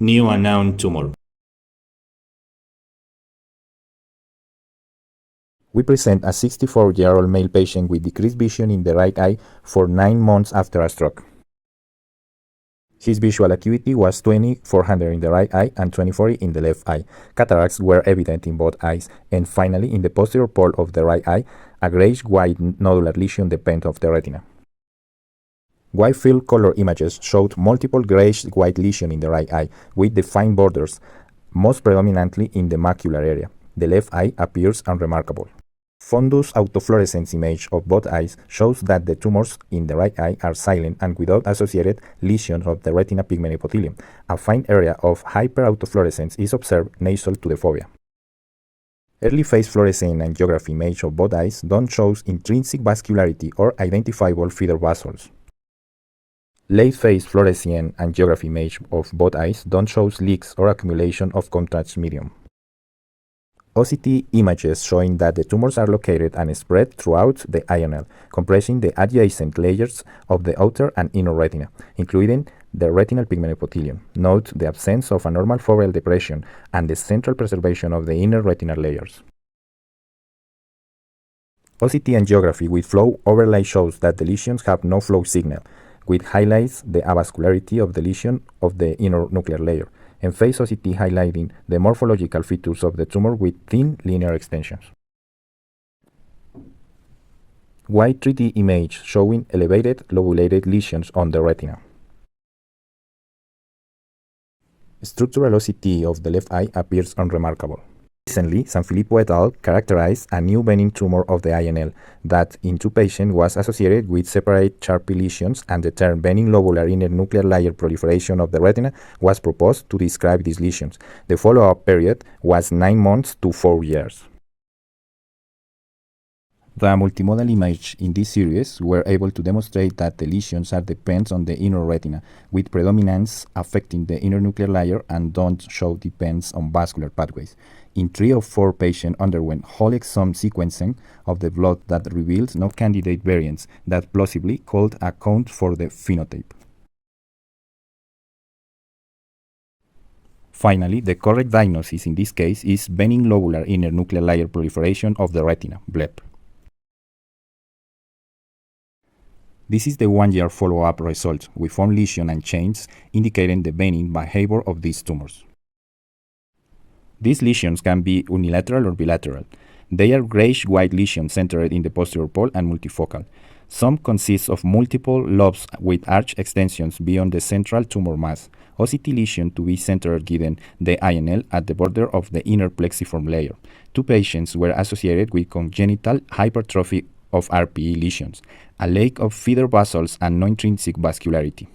New unknown tumor. We present a 64-year-old male patient with decreased vision in the right eye for 9 months after a stroke. His visual acuity was 20/400 in the right eye and 20/40 in the left eye. Cataracts were evident in both eyes, and finally, in the posterior pole of the right eye, a grayish-white nodular lesion depended of the retina. Wide field color images showed multiple grayish-white lesions in the right eye, with defined borders, most predominantly in the macular area. The left eye appears unremarkable. Fundus autofluorescence image of both eyes shows that the tumors in the right eye are silent and without associated lesions of the retina pigment epithelium. A fine area of hyperautofluorescence is observed nasal to the fovea. Early phase fluorescein angiography image of both eyes don't show intrinsic vascularity or identifiable feeder vessels. Late phase fluorescein angiography image of both eyes don't show leaks or accumulation of contrast medium. OCT images showing that the tumors are located and spread throughout the INL, compressing the adjacent layers of the outer and inner retina, including the retinal pigment epithelium. Note the absence of a normal foveal depression and the central preservation of the inner retinal layers. OCT angiography with flow overlay shows that the lesions have no flow signal, which highlights the avascularity of the lesion of the inner nuclear layer, and phase OCT highlighting the morphological features of the tumor with thin linear extensions. Wide 3D image showing elevated lobulated lesions on the retina. Structural OCT of the left eye appears unremarkable. Recently, Sanfilippo et al. Characterized a new benign tumor of the INL that in 2 patients was associated with separate Sharpie lesions, and the term benign lobular inner nuclear layer proliferation of the retina was proposed to describe these lesions. The follow-up period was 9 months to 4 years. The multimodal images in this series were able to demonstrate that the lesions are dependent on the inner retina, with predominance affecting the inner nuclear layer and don't show dependence on vascular pathways. In 3 of 4 patients underwent whole exome sequencing of the blood that revealed no candidate variants that plausibly could account for the phenotype. Finally, the correct diagnosis in this case is benign lobular inner nuclear layer proliferation of the retina, Blip. This is the 1-year follow-up result, with found lesion and changes indicating the benign behavior of these tumors. These lesions can be unilateral or bilateral. They are grayish-white lesions centered in the posterior pole and multifocal. Some consist of multiple lobes with arch extensions beyond the central tumor mass. OCT lesion to be centered given the INL at the border of the inner plexiform layer. 2 patients were associated with congenital hypertrophy of RPE lesions, a lack of feeder vessels, and no intrinsic vascularity.